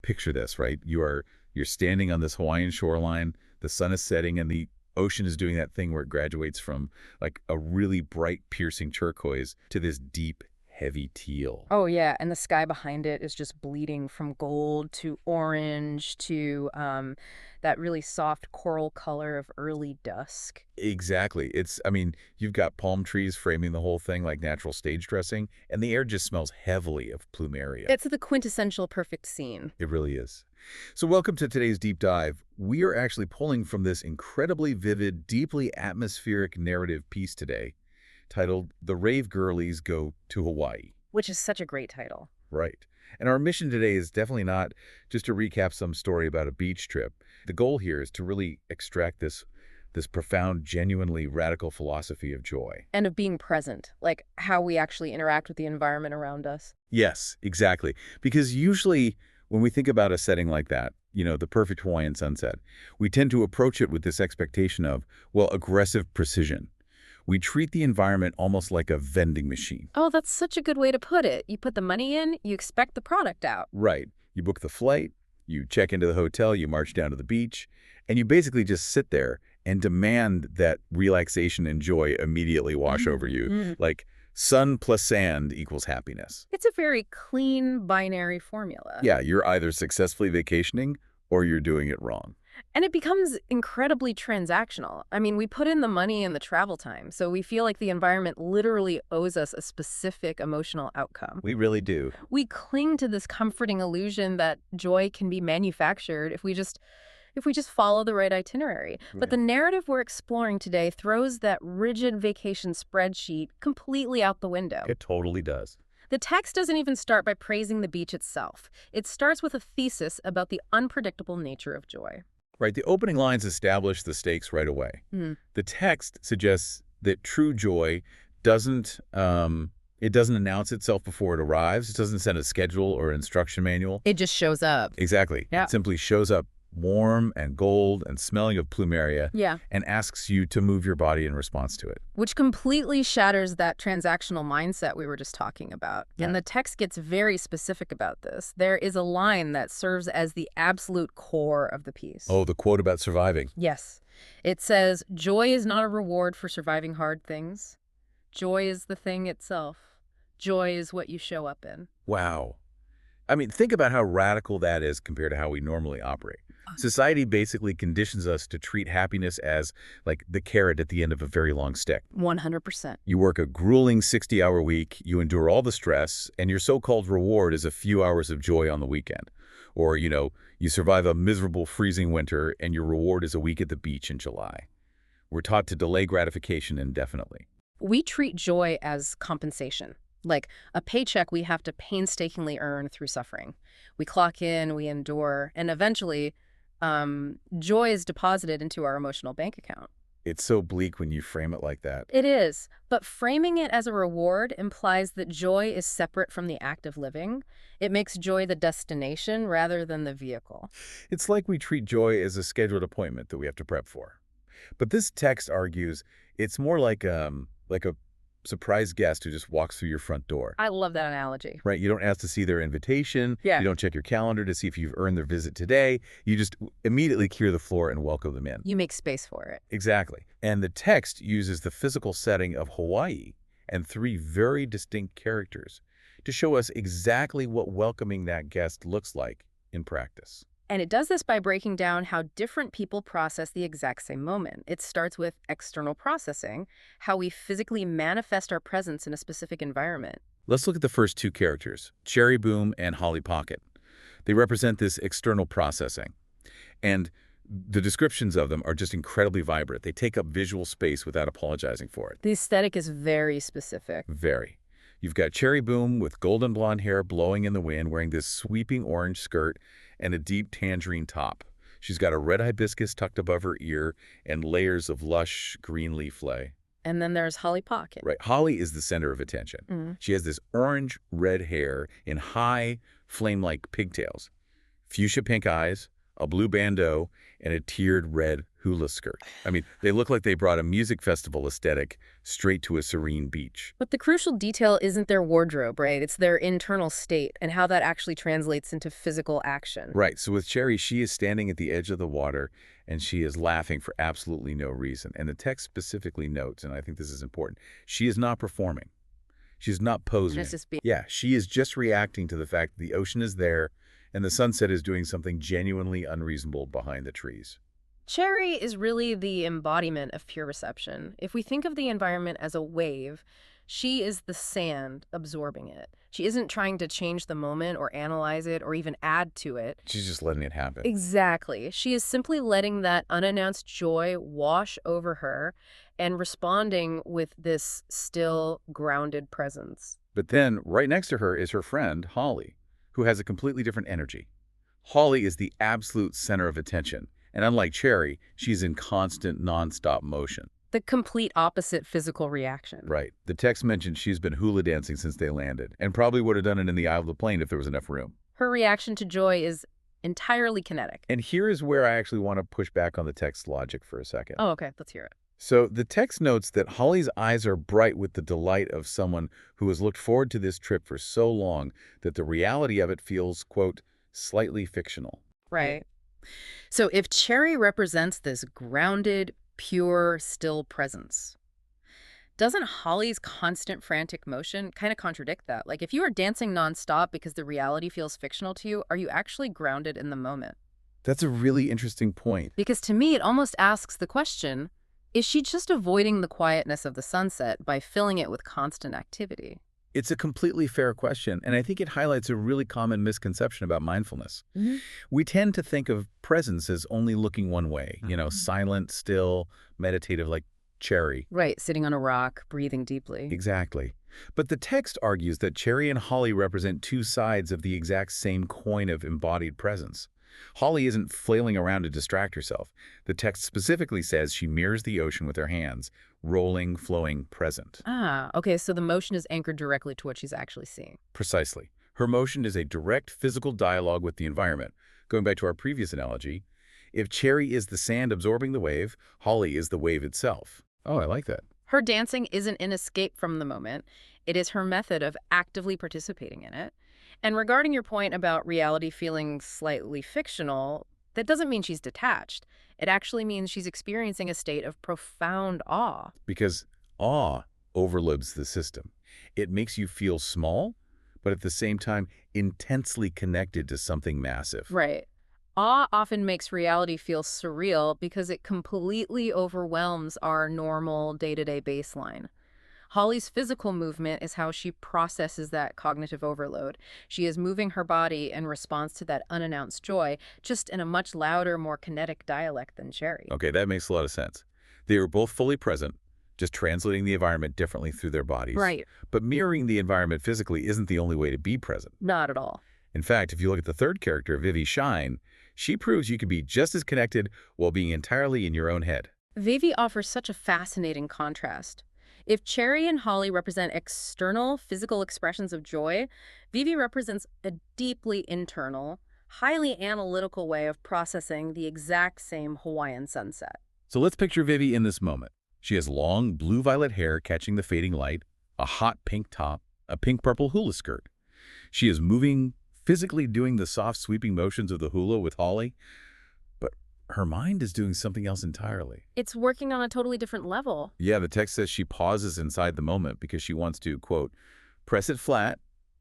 picture this, right? You're standing on this Hawaiian shoreline, the sun is setting, and the ocean is doing that thing where it graduates from like a really bright, piercing turquoise to this deep, heavy teal. Oh, yeah. And the sky behind it is just bleeding from gold to orange to that really soft coral color of early dusk. Exactly. I mean, you've got palm trees framing the whole thing like natural stage dressing, and the air just smells heavily of plumeria. It's the quintessential perfect scene. It really is. So welcome to today's deep dive. We are actually pulling from this incredibly vivid, deeply atmospheric narrative piece today, titled The Rave Girlies Go to Hawaii. Which is such a great title. Right. And our mission today is definitely not just to recap some story about a beach trip. The goal here is to really extract this profound, genuinely radical philosophy of joy. And of being present, like how we actually interact with the environment around us. Yes, exactly. Because usually when we think about a setting like that, the perfect Hawaiian sunset, we tend to approach it with this expectation of, well, aggressive precision. We treat the environment almost like a vending machine. Oh, that's such a good way to put it. You put the money in, you expect the product out. Right. You book the flight, you check into the hotel, you march down to the beach, and you basically just sit there and demand that relaxation and joy immediately wash over you. Like sun plus sand equals happiness. It's a very clean binary formula. Yeah, you're either successfully vacationing or you're doing it wrong. And it becomes incredibly transactional. I mean, we put in the money and the travel time, so we feel like the environment literally owes us a specific emotional outcome. We really do. We cling to this comforting illusion that joy can be manufactured if we just follow the right itinerary. But the narrative we're exploring today throws that rigid vacation spreadsheet completely out the window. It totally does. The text doesn't even start by praising the beach itself. It starts with a thesis about the unpredictable nature of joy. Right, the opening lines establish the stakes right away. The text suggests that true joy doesn't announce itself before it arrives. It doesn't send a schedule or instruction manual. It just shows up. Exactly. Yeah. It simply shows up warm and gold and smelling of plumeria, and asks you to move your body in response to it. Which completely shatters that transactional mindset we were just talking about. Yeah. And the text gets very specific about this. There is a line that serves as the absolute core of the piece. Oh, the quote about surviving. Yes. It says, "Joy is not a reward for surviving hard things. Joy is the thing itself. Joy is what you show up in." Wow. I mean, think about how radical that is compared to how we normally operate. Society basically conditions us to treat happiness as like the carrot at the end of a very long stick. 100%. You work a grueling 60-hour week, you endure all the stress, and your so-called reward is a few hours of joy on the weekend. Or, you survive a miserable freezing winter and your reward is a week at the beach in July. We're taught to delay gratification indefinitely. We treat joy as compensation. Like a paycheck we have to painstakingly earn through suffering. We clock in, we endure, and eventually joy is deposited into our emotional bank account. It's so bleak when you frame it like that. It is, but framing it as a reward implies that joy is separate from the act of living. It makes joy the destination rather than the vehicle. It's like we treat joy as a scheduled appointment that we have to prep for. But this text argues it's more like a surprise guest who just walks through your front door. I love that analogy. Right? You don't ask to see their invitation. Yeah. You don't check your calendar to see if you've earned their visit today. You just immediately clear the floor and welcome them in. You make space for it. Exactly. And the text uses the physical setting of Hawaii and three very distinct characters to show us exactly what welcoming that guest looks like in practice. And it does this by breaking down how different people process the exact same moment. It starts with external processing, how we physically manifest our presence in a specific environment. Let's look at the first two characters, Cherry Boom and Holly Pocket. They represent this external processing. And the descriptions of them are just incredibly vibrant. They take up visual space without apologizing for it. The aesthetic is very specific. Very. You've got Cherry Boom with golden blonde hair blowing in the wind, wearing this sweeping orange skirt and a deep tangerine top. She's got a red hibiscus tucked above her ear and layers of lush green leaf lay. And then there's Holly Pocket. Right. Holly is the center of attention. She has this orange-red hair in high, flame-like pigtails, fuchsia pink eyes, a blue bandeau, and a tiered red hula skirt. I mean, they look like they brought a music festival aesthetic straight to a serene beach. But the crucial detail isn't their wardrobe, right? It's their internal state and how that actually translates into physical action. Right, so with Cherry, she is standing at the edge of the water, and she is laughing for absolutely no reason. And the text specifically notes, and I think this is important, she is not performing. She's not It's posing. just being. Yeah, she is just reacting to the fact that the ocean is there, and the sunset is doing something genuinely unreasonable behind the trees. Cherry is really the embodiment of pure reception. If we think of the environment as a wave, she is the sand absorbing it. She isn't trying to change the moment or analyze it or even add to it. She's just letting it happen. Exactly. She is simply letting that unannounced joy wash over her and responding with this still, grounded presence. But then, right next to her is her friend, Holly, who has a completely different energy. Holly is the absolute center of attention, and unlike Cherry, she's in constant, nonstop motion. The complete opposite physical reaction. Right. The text mentioned she's been hula dancing since they landed, and probably would have done it in the aisle of the plane if there was enough room. Her reaction to joy is entirely kinetic. And here is where I actually want to push back on the text's logic for a second. Oh, okay. Let's hear it. So the text notes that Holly's eyes are bright with the delight of someone who has looked forward to this trip for so long that the reality of it feels, quote, slightly fictional. Right. So if Cherry represents this grounded, pure, still presence, doesn't Holly's constant frantic motion kind of contradict that? Like if you are dancing nonstop because the reality feels fictional to you, are you actually grounded in the moment? That's a really interesting point. Because to me, it almost asks the question, is she just avoiding the quietness of the sunset by filling it with constant activity? It's a completely fair question, and I think it highlights a really common misconception about mindfulness. We tend to think of presence as only looking one way, silent, still, meditative like Cherry. Right, sitting on a rock, breathing deeply. Exactly. But the text argues that Cherry and Holly represent two sides of the exact same coin of embodied presence. Holly isn't flailing around to distract herself. The text specifically says she mirrors the ocean with her hands, rolling, flowing, present. Ah, okay, so the motion is anchored directly to what she's actually seeing. Precisely. Her motion is a direct physical dialogue with the environment. Going back to our previous analogy, if Cherry is the sand absorbing the wave, Holly is the wave itself. Oh, I like that. Her dancing isn't an escape from the moment. It is her method of actively participating in it. And regarding your point about reality feeling slightly fictional, that doesn't mean she's detached. It actually means she's experiencing a state of profound awe. Because awe overloads the system. It makes you feel small, but at the same time, intensely connected to something massive. Right. Awe often makes reality feel surreal because it completely overwhelms our normal day-to-day baseline. Holly's physical movement is how she processes that cognitive overload. She is moving her body in response to that unannounced joy, just in a much louder, more kinetic dialect than Cherry. Okay, that makes a lot of sense. They are both fully present, just translating the environment differently through their bodies. Right. But mirroring the environment physically isn't the only way to be present. Not at all. In fact, if you look at the third character, Vivi Shine, she proves you can be just as connected while being entirely in your own head. Vivi offers such a fascinating contrast. If Cherry and Holly represent external physical expressions of joy, Vivi represents a deeply internal, highly analytical way of processing the exact same Hawaiian sunset. So let's picture Vivi in this moment. She has long blue-violet hair catching the fading light, a hot pink top, a pink-purple hula skirt. She is moving, physically doing the soft sweeping motions of the hula with Holly, but her mind is doing something else entirely. It's working on a totally different level. Yeah, the text says she pauses inside the moment because she wants to, quote, press it flat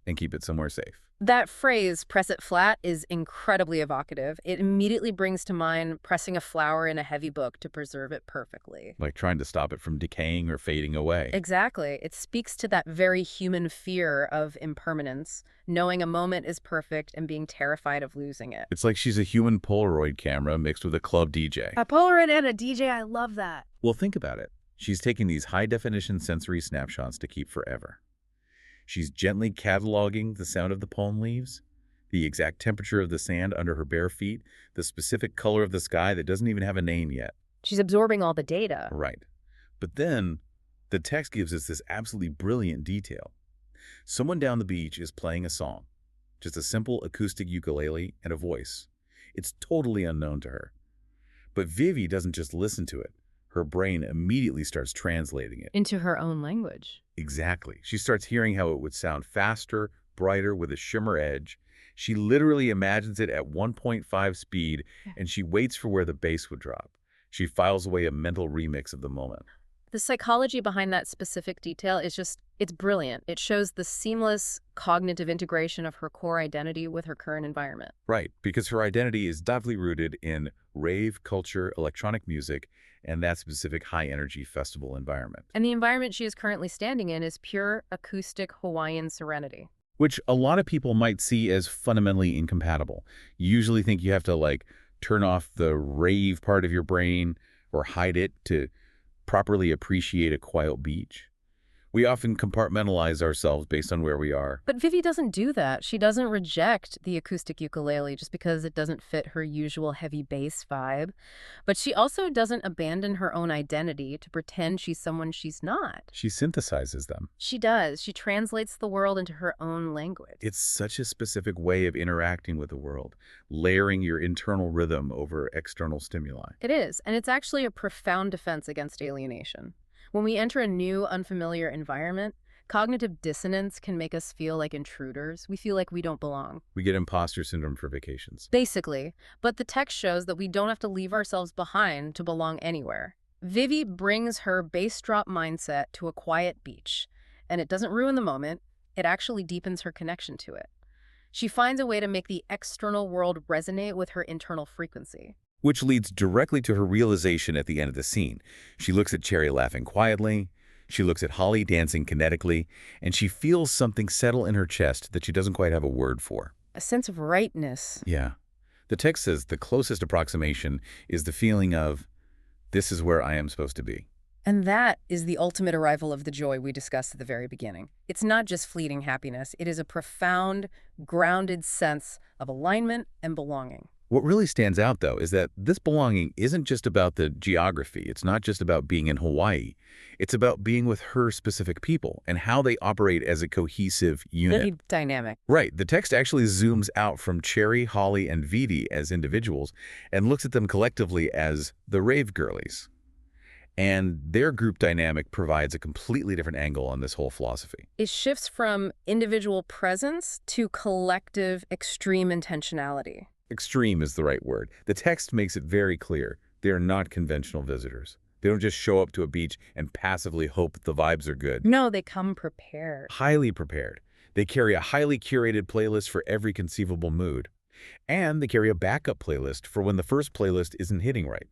and keep it somewhere safe. That phrase, press it flat, is incredibly evocative. It immediately brings to mind pressing a flower in a heavy book to preserve it perfectly. Like trying to stop it from decaying or fading away. Exactly. It speaks to that very human fear of impermanence, knowing a moment is perfect and being terrified of losing it. It's like she's a human Polaroid camera mixed with a club DJ. A Polaroid and a DJ, I love that. Well, think about it. She's taking these high-definition sensory snapshots to keep forever. She's gently cataloging the sound of the palm leaves, the exact temperature of the sand under her bare feet, the specific color of the sky that doesn't even have a name yet. She's absorbing all the data. Right. But then, the text gives us this absolutely brilliant detail. Someone down the beach is playing a song, just a simple acoustic ukulele and a voice. It's totally unknown to her. But Vivi doesn't just listen to it. Her brain immediately starts translating it. Into her own language. Exactly. She starts hearing how it would sound faster, brighter, with a shimmer edge. She literally imagines it at 1.5 speed, Yeah. and she waits for where the bass would drop. She files away a mental remix of the moment. The psychology behind that specific detail is it's brilliant. It shows the seamless cognitive integration of her core identity with her current environment. Right, because her identity is deeply rooted in rave culture, electronic music, and that specific high-energy festival environment. And the environment she is currently standing in is pure acoustic Hawaiian serenity. Which a lot of people might see as fundamentally incompatible. You usually think you have to, like, turn off the rave part of your brain or hide it to properly appreciate a quiet beach. We often compartmentalize ourselves based on where we are. But Vivi doesn't do that. She doesn't reject the acoustic ukulele just because it doesn't fit her usual heavy bass vibe. But she also doesn't abandon her own identity to pretend she's someone she's not. She synthesizes them. She does. She translates the world into her own language. It's such a specific way of interacting with the world, layering your internal rhythm over external stimuli. It is, and it's actually a profound defense against alienation. When we enter a new, unfamiliar environment, cognitive dissonance can make us feel like intruders. We feel like we don't belong. We get imposter syndrome for vacations. Basically, but the text shows that we don't have to leave ourselves behind to belong anywhere. Vivi brings her bass drop mindset to a quiet beach, and it doesn't ruin the moment, it actually deepens her connection to it. She finds a way to make the external world resonate with her internal frequency. Which leads directly to her realization at the end of the scene. She looks at Cherry laughing quietly, she looks at Holly dancing kinetically, and she feels something settle in her chest that she doesn't quite have a word for. A sense of rightness. Yeah. The text says the closest approximation is the feeling of, this is where I am supposed to be. And that is the ultimate arrival of the joy we discussed at the very beginning. It's not just fleeting happiness. It is a profound, grounded sense of alignment and belonging. What really stands out, though, is that this belonging isn't just about the geography. It's not just about being in Hawaii. It's about being with her specific people and how they operate as a cohesive unit. Very dynamic. Right. The text actually zooms out from Cherry, Holly, and Vivi as individuals and looks at them collectively as the rave girlies. And their group dynamic provides a completely different angle on this whole philosophy. It shifts from individual presence to collective extreme intentionality. Extreme is the right word. The text makes it very clear they are not conventional visitors. They don't just show up to a beach and passively hope the vibes are good. No, they come prepared. Highly prepared. They carry a highly curated playlist for every conceivable mood. And they carry a backup playlist for when the first playlist isn't hitting right.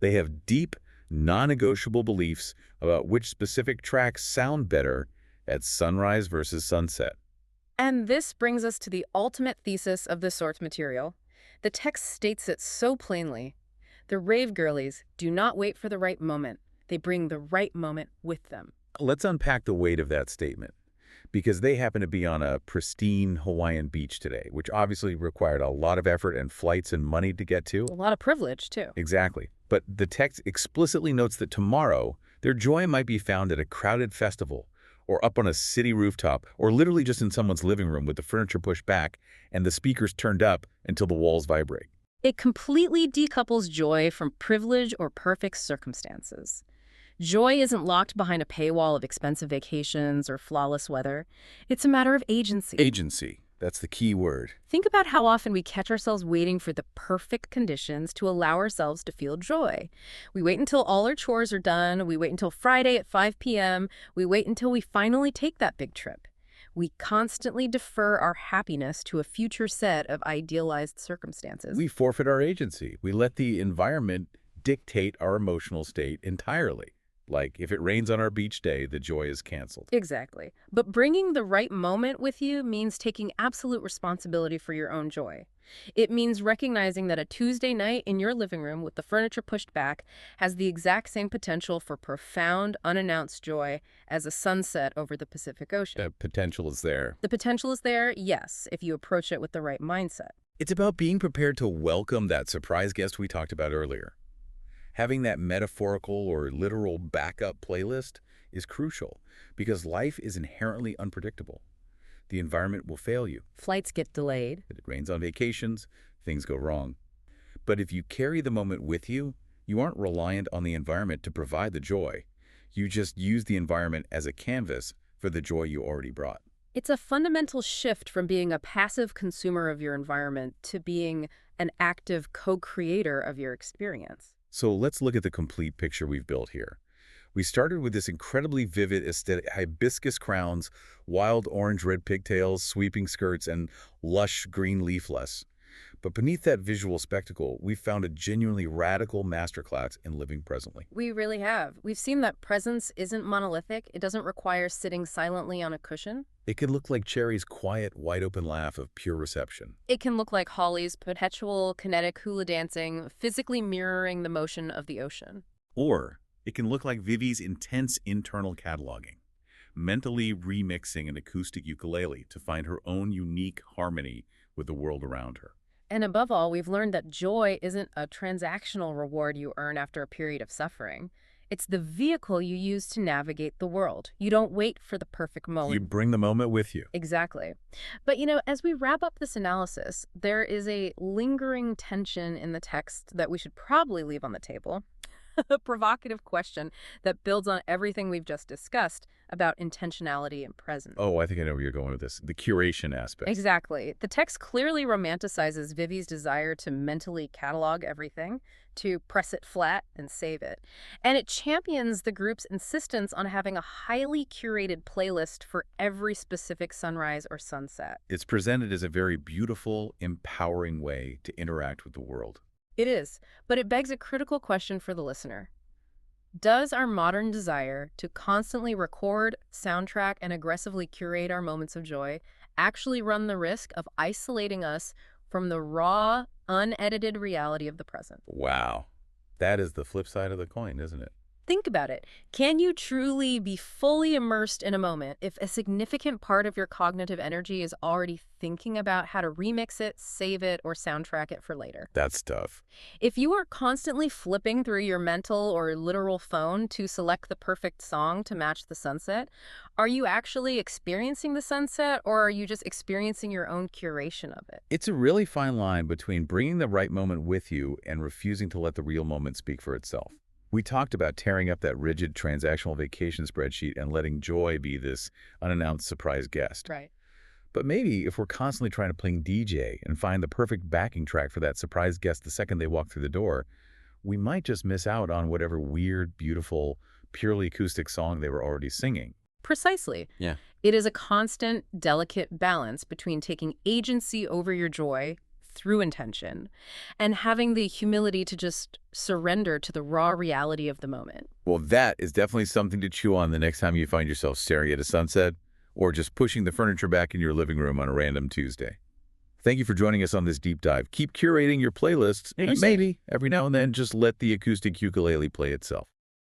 They have deep, non-negotiable beliefs about which specific tracks sound better at sunrise versus sunset. And this brings us to the ultimate thesis of the source material. The text states it so plainly. The rave girlies do not wait for the right moment. They bring the right moment with them. Let's unpack the weight of that statement, because they happen to be on a pristine Hawaiian beach today, which obviously required a lot of effort and flights and money to get to. A lot of privilege, too. Exactly. But the text explicitly notes that tomorrow, their joy might be found at a crowded festival, or up on a city rooftop, or literally just in someone's living room with the furniture pushed back and the speakers turned up until the walls vibrate. It completely decouples joy from privilege or perfect circumstances. Joy isn't locked behind a paywall of expensive vacations or flawless weather. It's a matter of agency. Agency. That's the key word. Think about how often we catch ourselves waiting for the perfect conditions to allow ourselves to feel joy. We wait until all our chores are done. We wait until Friday at 5 p.m. We wait until we finally take that big trip. We constantly defer our happiness to a future set of idealized circumstances. We forfeit our agency. We let the environment dictate our emotional state entirely. Like, if it rains on our beach day, the joy is canceled. Exactly. But bringing the right moment with you means taking absolute responsibility for your own joy. It means recognizing that a Tuesday night in your living room with the furniture pushed back has the exact same potential for profound, unannounced joy as a sunset over the Pacific Ocean. The potential is there. The potential is there, yes, if you approach it with the right mindset. It's about being prepared to welcome that surprise guest we talked about earlier. Having that metaphorical or literal backup playlist is crucial because life is inherently unpredictable. The environment will fail you. Flights get delayed. It rains on vacations, things go wrong. But if you carry the moment with you, you aren't reliant on the environment to provide the joy. You just use the environment as a canvas for the joy you already brought. It's a fundamental shift from being a passive consumer of your environment to being an active co-creator of your experience. So let's look at the complete picture we've built here. We started with this incredibly vivid aesthetic, hibiscus crowns, wild orange-red pigtails, sweeping skirts, and lush green leafless. But beneath that visual spectacle, we found a genuinely radical masterclass in living presently. We really have. We've seen that presence isn't monolithic. It doesn't require sitting silently on a cushion. It can look like Cherry's quiet, wide-open laugh of pure reception. It can look like Holly's perpetual kinetic hula dancing, physically mirroring the motion of the ocean. Or it can look like Vivi's intense internal cataloging, mentally remixing an acoustic ukulele to find her own unique harmony with the world around her. And above all, we've learned that joy isn't a transactional reward you earn after a period of suffering. It's the vehicle you use to navigate the world. You don't wait for the perfect moment. You bring the moment with you. Exactly. But, as we wrap up this analysis, there is a lingering tension in the text that we should probably leave on the table. A provocative question that builds on everything we've just discussed about intentionality and presence. Oh, I think I know where you're going with this. The curation aspect. Exactly. The text clearly romanticizes Vivi's desire to mentally catalog everything, to press it flat and save it. And it champions the group's insistence on having a highly curated playlist for every specific sunrise or sunset. It's presented as a very beautiful, empowering way to interact with the world. It is, but it begs a critical question for the listener. Does our modern desire to constantly record, soundtrack, and aggressively curate our moments of joy actually run the risk of isolating us from the raw, unedited reality of the present? Wow. That is the flip side of the coin, isn't it? Think about it. Can you truly be fully immersed in a moment if a significant part of your cognitive energy is already thinking about how to remix it, save it, or soundtrack it for later? That's tough. If you are constantly flipping through your mental or literal phone to select the perfect song to match the sunset, are you actually experiencing the sunset, or are you just experiencing your own curation of it? It's a really fine line between bringing the right moment with you and refusing to let the real moment speak for itself. We talked about tearing up that rigid transactional vacation spreadsheet and letting joy be this unannounced surprise guest. Right. But maybe if we're constantly trying to play DJ and find the perfect backing track for that surprise guest the second they walk through the door, we might just miss out on whatever weird, beautiful, purely acoustic song they were already singing. Precisely. Yeah. It is a constant, delicate balance between taking agency over your joy through intention and having the humility to just surrender to the raw reality of the moment. Well, that is definitely something to chew on the next time you find yourself staring at a sunset or just pushing the furniture back in your living room on a random Tuesday. Thank you for joining us on this deep dive. Keep curating your playlists, and maybe every now and then just let the acoustic ukulele play itself.